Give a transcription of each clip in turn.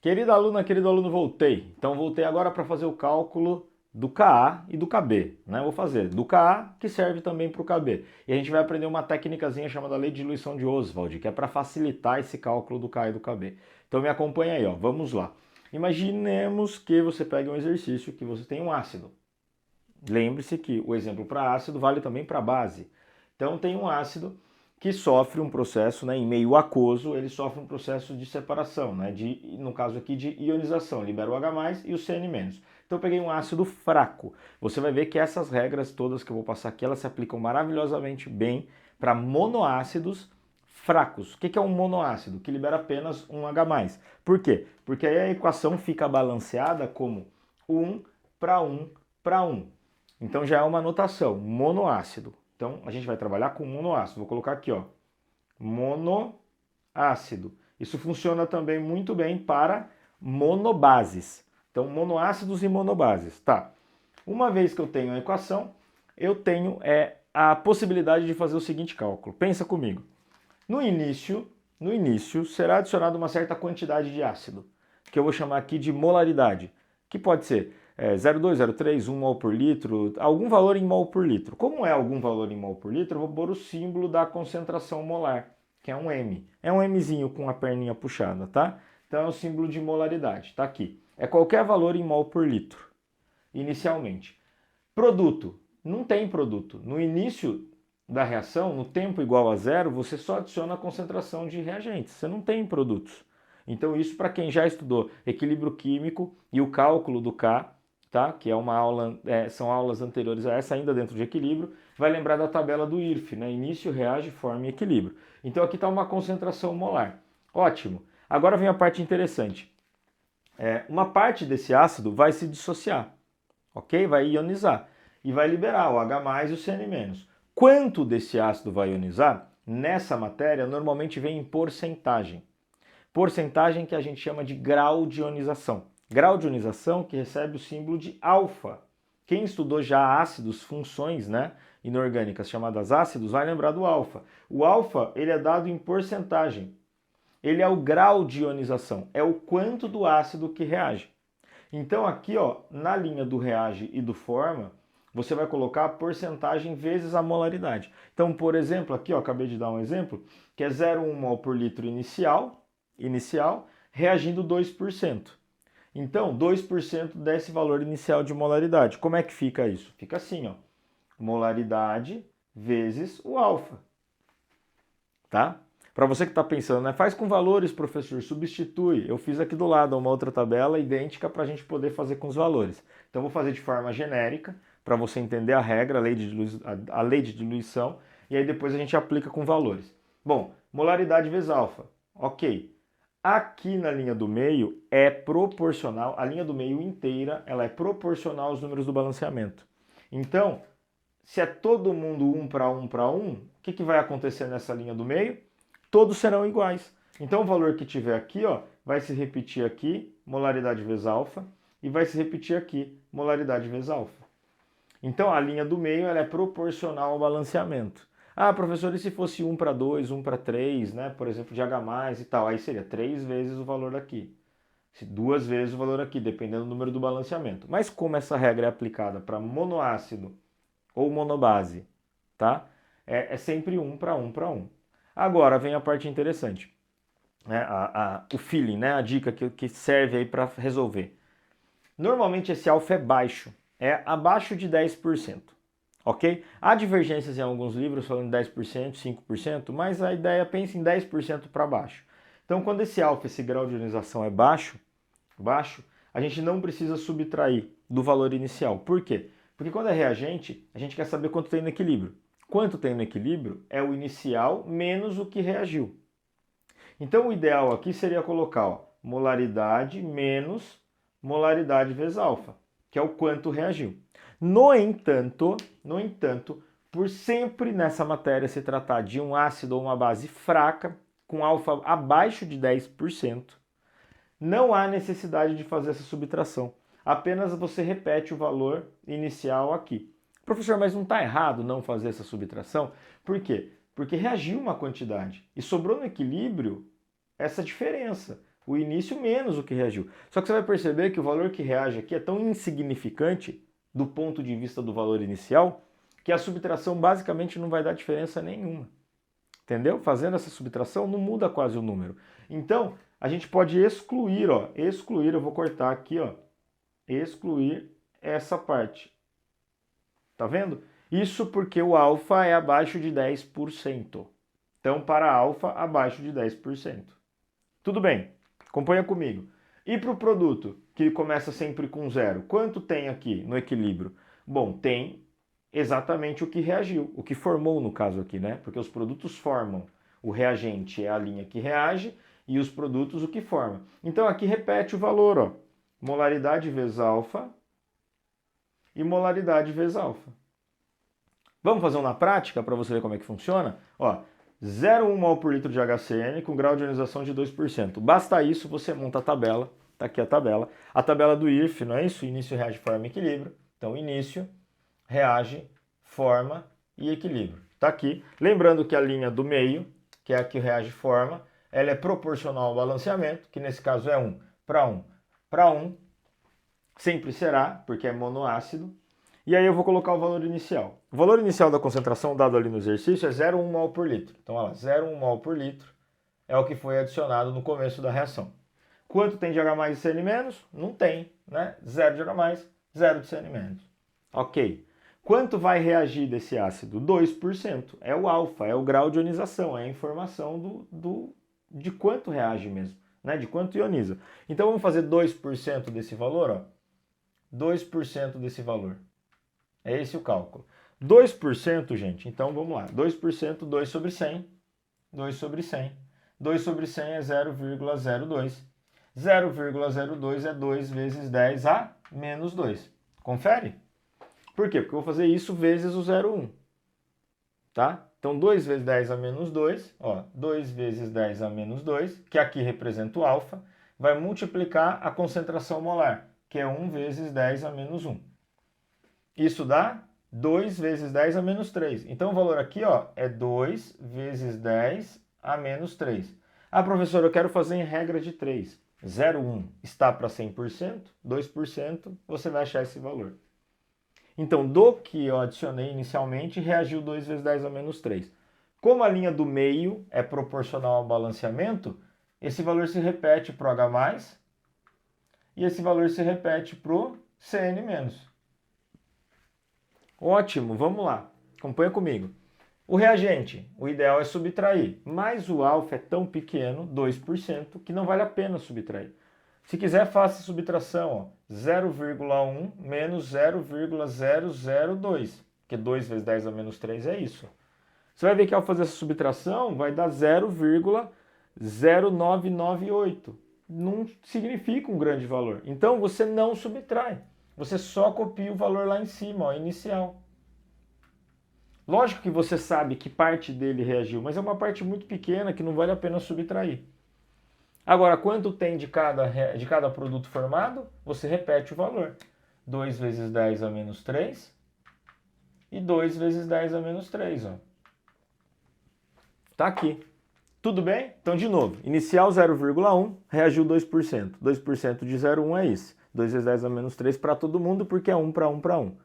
Querida aluna, querido aluno, voltei. Então voltei agora para fazer o cálculo do Ka e do Kb, né? Vou fazer do Ka, que serve também para o Kb. E a gente vai aprender uma técnicazinha chamada Lei de Diluição de Oswald, que é para facilitar esse cálculo do Ka e do Kb. Então me acompanha aí, ó. Vamos lá. Imaginemos que você pegue um exercício que você tem um ácido. Lembre-se que o exemplo para ácido vale também para base. Então tem um ácido que sofre um processo, né, em meio aquoso, ele sofre um processo de separação, né, no caso aqui de ionização, libera o H+, e o Cn-. Então eu peguei um ácido fraco. Você vai ver que essas regras todas que eu vou passar aqui, elas se aplicam maravilhosamente bem para monoácidos fracos. O que é um monoácido? Que libera apenas um H+. Por quê? Porque aí a equação fica balanceada como 1 para 1 para 1. Então já é uma notação, monoácido. Então a gente vai trabalhar com monoácido. Vou colocar aqui, ó, monoácido. Isso funciona também muito bem para monobases. Então monoácidos e monobases, tá? Uma vez que eu tenho a equação, eu tenho a possibilidade de fazer o seguinte cálculo. Pensa comigo. No início será adicionada uma certa quantidade de ácido, que eu vou chamar aqui de molaridade, que pode ser 0,2, 0,3, 1 mol por litro, algum valor em mol por litro. Como é algum valor em mol por litro, eu vou pôr o símbolo da concentração molar, que é um M. É um Mzinho com a perninha puxada, tá? Então é o símbolo de molaridade, tá aqui. É qualquer valor em mol por litro, inicialmente. Produto. Não tem produto. No início da reação, no tempo igual a zero, você só adiciona a concentração de reagentes. Você não tem produtos. Então isso para quem já estudou equilíbrio químico e o cálculo do K, tá? Que é uma aula, são aulas anteriores a essa, ainda dentro de equilíbrio, vai lembrar da tabela do IRF, né? Início, reage, forma e equilíbrio. Então aqui está uma concentração molar. Ótimo. Agora vem a parte interessante. Uma parte desse ácido vai se dissociar, ok? Vai ionizar e vai liberar o H+ e o Cn-. Quanto desse ácido vai ionizar? Nessa matéria, normalmente vem em porcentagem. Porcentagem que a gente chama de grau de ionização. Grau de ionização que recebe o símbolo de alfa. Quem estudou já ácidos, funções, né, inorgânicas chamadas ácidos, vai lembrar do alfa. O alfa, ele é dado em porcentagem. Ele é o grau de ionização, é o quanto do ácido que reage. Então aqui, ó, na linha do reage e do forma, você vai colocar a porcentagem vezes a molaridade. Então, por exemplo, aqui, ó, acabei de dar um exemplo, que é 0,1 mol por litro inicial, reagindo 2%. Então, 2% desse valor inicial de molaridade. Como é que fica isso? Fica assim, ó, molaridade vezes o alfa, tá? Para você que está pensando, né? Faz com valores, professor, substitui. Eu fiz aqui do lado uma outra tabela idêntica para a gente poder fazer com os valores. Então, vou fazer de forma genérica, para você entender a regra, a lei de diluição, e aí depois a gente aplica com valores. Bom, molaridade vezes alfa. Ok. Aqui na linha do meio é proporcional, a linha do meio inteira, ela é proporcional aos números do balanceamento. Então, se é todo mundo 1 para 1 para 1, o que vai acontecer nessa linha do meio? Todos serão iguais. Então o valor que tiver aqui, ó, vai se repetir aqui, molaridade vezes alfa, e vai se repetir aqui, molaridade vezes alfa. Então a linha do meio ela é proporcional ao balanceamento. Ah, professor, e se fosse 1 para 2, 1 para 3, né? Por exemplo, de H+ e tal, aí seria 3 vezes o valor daqui. 2 vezes o valor aqui, dependendo do número do balanceamento. Mas como essa regra é aplicada para monoácido ou monobase, tá? É sempre 1 para 1 para 1. Agora vem a parte interessante, né? O feeling, né? A dica que serve aí para resolver. Normalmente esse alfa é baixo, é abaixo de 10%, ok? Há divergências em alguns livros falando 10%, 5%, mas a ideia pensa em 10% para baixo. Então quando esse alfa, esse grau de ionização é baixo, a gente não precisa subtrair do valor inicial. Por quê? Porque quando é reagente, a gente quer saber quanto tem no equilíbrio. Quanto tem no equilíbrio é o inicial menos o que reagiu. Então o ideal aqui seria colocar, ó, molaridade menos molaridade vezes alfa, que é o quanto reagiu. No entanto, por sempre nessa matéria se tratar de um ácido ou uma base fraca, com alfa abaixo de 10%, não há necessidade de fazer essa subtração. Apenas você repete o valor inicial aqui. Professor, mas não está errado não fazer essa subtração? Por quê? Porque reagiu uma quantidade e sobrou no equilíbrio essa diferença. O início menos o que reagiu. Só que você vai perceber que o valor que reage aqui é tão insignificante do ponto de vista do valor inicial que a subtração basicamente não vai dar diferença nenhuma. Entendeu? Fazendo essa subtração não muda quase o número. Então, a gente pode excluir, ó, excluir, eu vou cortar aqui, ó, excluir essa parte. Tá vendo? Isso porque o alfa é abaixo de 10%. Então, para alfa, abaixo de 10%. Tudo bem, acompanha comigo. E para o produto, que começa sempre com zero, quanto tem aqui no equilíbrio? Bom, tem exatamente o que reagiu, o que formou no caso aqui, né? Porque os produtos formam. O reagente é a linha que reage e os produtos o que forma. Então aqui repete o valor, ó. Molaridade vezes alfa e molaridade vezes alfa. Vamos fazer um na prática para você ver como é que funciona? Ó, 0,1 mol por litro de HCl com grau de ionização de 2%. Basta isso, você monta a tabela. Tá aqui a tabela do IRF, não é isso? Início, reage, forma, equilíbrio. Então, início, reage, forma e equilíbrio. Tá aqui. Lembrando que a linha do meio, que é a que reage e forma, ela é proporcional ao balanceamento, que nesse caso é 1 para 1 para 1. Sempre será, porque é monoácido. E aí eu vou colocar o valor inicial. O valor inicial da concentração dado ali no exercício é 0,1 mol por litro. Então, olha lá, 0,1 mol por litro é o que foi adicionado no começo da reação. Quanto tem de H+, e Cn-? Não tem, né? 0 de H+, 0 de Cn-. Ok. Quanto vai reagir desse ácido? 2%. É o alfa, é o grau de ionização, é a informação de quanto reage mesmo, né? De quanto ioniza. Então, vamos fazer 2% desse valor, ó. 2% desse valor. É esse o cálculo. 2%, gente, então vamos lá. 2%, 2 sobre 100. 2 sobre 100. 2 sobre 100 é 0,02. 0,02 é 2 vezes 10 a menos 2. Confere? Por quê? Porque eu vou fazer isso vezes o 0,1. Tá? Então, 2 vezes 10 a menos 2, ó, 2 vezes 10 a menos 2, que aqui representa o alfa, vai multiplicar a concentração molar, que é 1 vezes 10 a menos 1. Isso dá 2 vezes 10 a menos 3. Então, o valor aqui, ó, é 2 vezes 10 a menos 3. Ah, professor, eu quero fazer em regra de 3. 0,1 está para 100%, 2%, você vai achar esse valor. Então, do que eu adicionei inicialmente, reagiu 2 vezes 10 a menos 3. Como a linha do meio é proporcional ao balanceamento, esse valor se repete para o H+, e esse valor se repete para o Cn-. Ótimo, vamos lá. Acompanha comigo. O reagente, o ideal é subtrair, mas o alfa é tão pequeno, 2%, que não vale a pena subtrair. Se quiser, faça a subtração, 0,1 menos 0,002, porque 2 vezes 10 a menos 3 é isso. Você vai ver que ao fazer essa subtração vai dar 0,0998. Não significa um grande valor. Então você não subtrai. Você só copia o valor lá em cima, ó, inicial. Lógico que você sabe que parte dele reagiu, mas é uma parte muito pequena que não vale a pena subtrair. Agora, quanto tem de cada produto formado? Você repete o valor. 2 vezes 10 a menos 3 e 2 vezes 10 a menos 3. Ó. Tá aqui. Tudo bem? Então, de novo, inicial 0,1, reagiu 2%. 2% de 0,1 é isso. 2 vezes 10 a menos 3 para todo mundo, porque é 1 para 1 para 1.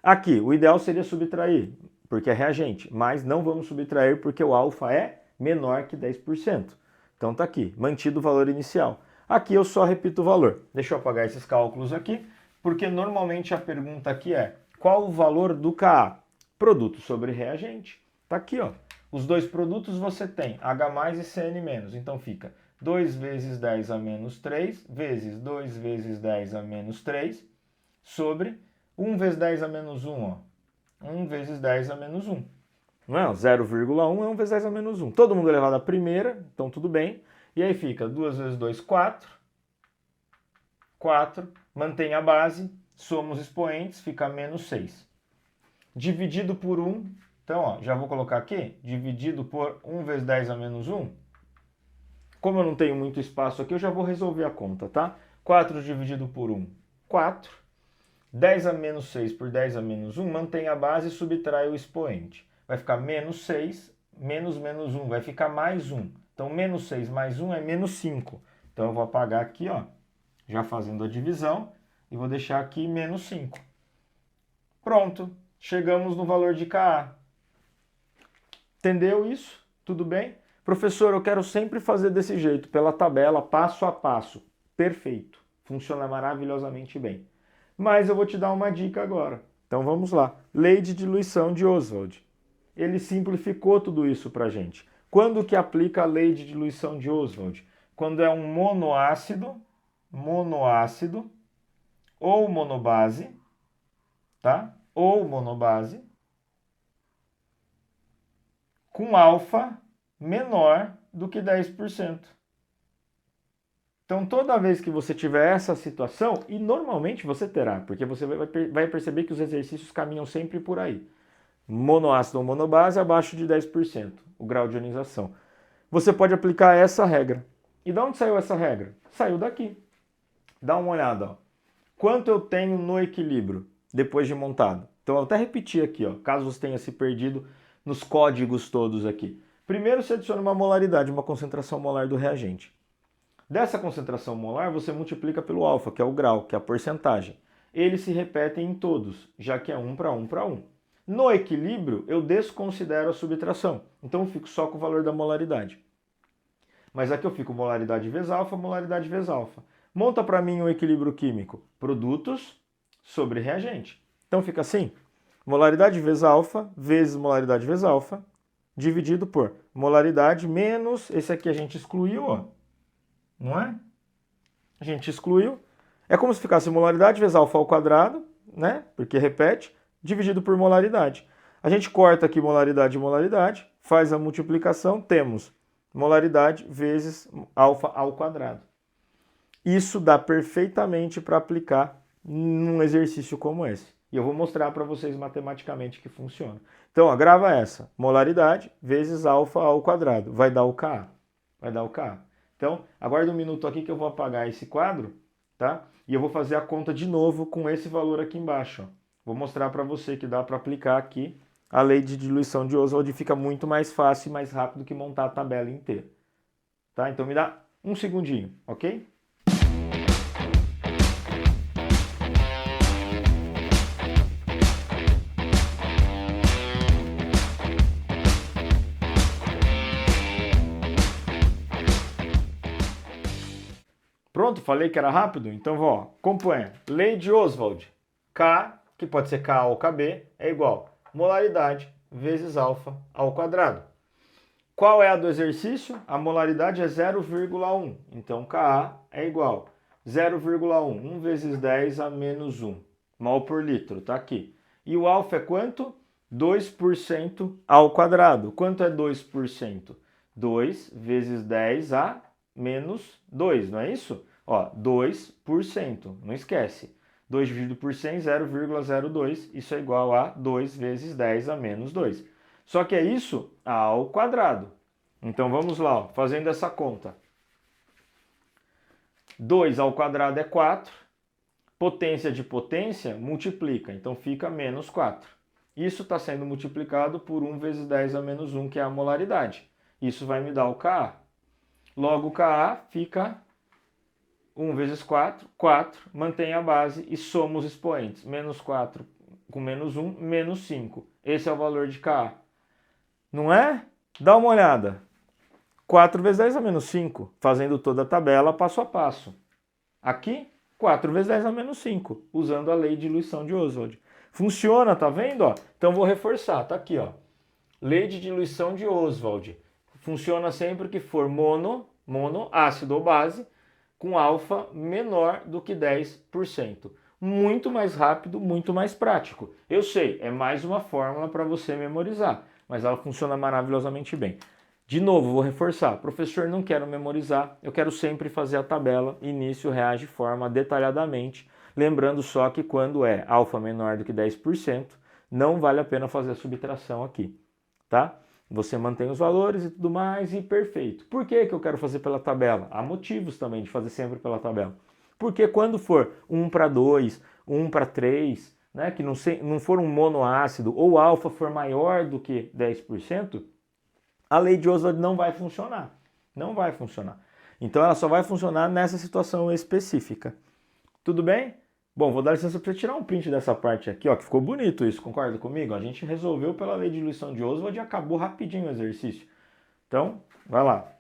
Aqui, o ideal seria subtrair, porque é reagente, mas não vamos subtrair porque o alfa é menor que 10%. Então tá aqui, mantido o valor inicial. Aqui eu só repito o valor. Deixa eu apagar esses cálculos aqui, porque normalmente a pergunta aqui é: qual o valor do Ka? Produto sobre reagente. Tá aqui, ó. Os dois produtos você tem H+ e Cn-. Então fica 2 vezes 10 a menos 3 vezes 2 vezes 10 a menos 3 sobre 1 vezes 10 a menos 1, ó. 1 vezes 10 a menos 1. Não é? 0,1 é 1 vezes 10 a menos 1. Todo mundo elevado à primeira, então tudo bem. E aí fica 2 vezes 2, 4. 4, mantém a base, somos expoentes, fica menos 6. Dividido por 1, então ó, já vou colocar aqui, dividido por 1 vezes 10 a menos 1. Como eu não tenho muito espaço aqui, eu já vou resolver a conta, tá? 4 dividido por 1, 4. 10 a menos 6 por 10 a menos 1, mantém a base e subtrai o expoente. Vai ficar menos 6, menos 1, vai ficar mais 1. Então, menos 6 mais 1 é menos 5. Então eu vou apagar aqui, ó, já fazendo a divisão, e vou deixar aqui menos 5. Pronto, chegamos no valor de Ka. Entendeu isso? Tudo bem? Professor, eu quero sempre fazer desse jeito, pela tabela, passo a passo. Perfeito, funciona maravilhosamente bem. Mas eu vou te dar uma dica agora. Então vamos lá. Lei de diluição de Oswald. Ele simplificou tudo isso para a gente. Quando que aplica a lei de diluição de Oswald? Quando é um monoácido ou monobase, tá? Ou monobase, com alfa menor do que 10%. Então, toda vez que você tiver essa situação, e normalmente você terá, porque você vai perceber que os exercícios caminham sempre por aí. Monoácido ou monobase abaixo de 10%, o grau de ionização. Você pode aplicar essa regra. E de onde saiu essa regra? Saiu daqui. Dá uma olhada, ó. Quanto eu tenho no equilíbrio depois de montado? Então, eu até repetir aqui, ó, caso você tenha se perdido nos códigos todos aqui. Primeiro, você adiciona uma molaridade, uma concentração molar do reagente. Dessa concentração molar, você multiplica pelo alfa, que é o grau, que é a porcentagem. Eles se repetem em todos, já que é 1 para 1 para 1. No equilíbrio, eu desconsidero a subtração. Então, eu fico só com o valor da molaridade. Mas aqui eu fico molaridade vezes alfa, molaridade vezes alfa. Monta para mim o equilíbrio químico. Produtos sobre reagente. Então, fica assim. Molaridade vezes alfa, vezes molaridade vezes alfa, dividido por molaridade menos... Esse aqui a gente excluiu, ó. Não é? A gente excluiu. É como se ficasse molaridade vezes alfa ao quadrado, né? Porque repete, dividido por molaridade. A gente corta aqui molaridade e molaridade, faz a multiplicação, temos molaridade vezes alfa ao quadrado. Isso dá perfeitamente para aplicar num exercício como esse. E eu vou mostrar para vocês matematicamente que funciona. Então, ó, grava essa. Molaridade vezes alfa ao quadrado. Vai dar o Ka. Vai dar o Ka. Então, aguarda um minuto aqui que eu vou apagar esse quadro, tá? E eu vou fazer a conta de novo com esse valor aqui embaixo, ó. Vou mostrar para você que dá para aplicar aqui a lei de diluição de Oswald, fica muito mais fácil e mais rápido que montar a tabela inteira. Tá? Então me dá um segundinho, ok? Pronto, falei que era rápido? Então vou, componha. Lei de Oswald. K, que pode ser Ka ou Kb, é igual molaridade vezes alfa ao quadrado. Qual é a do exercício? A molaridade é 0,1. Então Ka é igual 0,1. 1 vezes 10 a menos 1 mol por litro, tá aqui. E o alfa é quanto? 2% ao quadrado. Quanto é 2%? 2 vezes 10 a menos 2, não é isso? Ó, 2%, não esquece. 2 dividido por 100, 0,02, isso é igual a 2 vezes 10 a menos 2. Só que é isso ao quadrado. Então vamos lá, ó, fazendo essa conta. 2 ao quadrado é 4, potência de potência multiplica, então fica menos 4. Isso está sendo multiplicado por 1 vezes 10 a menos 1, que é a molaridade. Isso vai me dar o Ka. Logo, o Ka fica 1 vezes 4, 4, mantém a base e soma os expoentes. Menos 4 com menos 1, menos 5. Esse é o valor de Ka. Não é? Dá uma olhada. 4 vezes 10 a menos 5, fazendo toda a tabela passo a passo. Aqui, 4 vezes 10 a menos 5, usando a lei de diluição de Oswald. Funciona, tá vendo? Ó? Então vou reforçar, tá aqui, ó. Lei de diluição de Oswald. Funciona sempre que for mono, ácido ou base, com alfa menor do que 10%. Muito mais rápido, muito mais prático. Eu sei, é mais uma fórmula para você memorizar, mas ela funciona maravilhosamente bem. De novo, vou reforçar. Professor, não quero memorizar, eu quero sempre fazer a tabela, início, reage, forma, detalhadamente. Lembrando só que quando é alfa menor do que 10%, não vale a pena fazer a subtração aqui, tá? Você mantém os valores e tudo mais e perfeito. Por que eu quero fazer pela tabela? Há motivos também de fazer sempre pela tabela. Porque quando for 1 para 2, 1 para 3, né, que não for um monoácido ou alfa for maior do que 10%, a lei de Oswald não vai funcionar. Não vai funcionar. Então ela só vai funcionar nessa situação específica. Tudo bem? Bom, vou dar licença para tirar um print dessa parte aqui, ó, que ficou bonito isso, concorda comigo? A gente resolveu pela lei de diluição de Oswald e acabou rapidinho o exercício. Então, vai lá.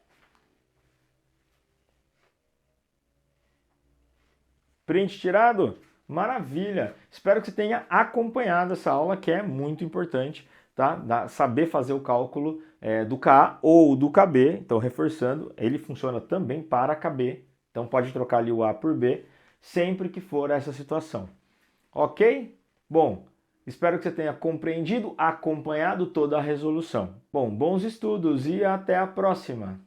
Print tirado? Maravilha! Espero que você tenha acompanhado essa aula, que é muito importante, tá? Saber fazer o cálculo do KA ou do KB. Então, reforçando, ele funciona também para KB. Então, pode trocar ali o A por B, sempre que for essa situação. Ok? Bom, espero que você tenha compreendido, acompanhado toda a resolução. Bom, bons estudos e até a próxima!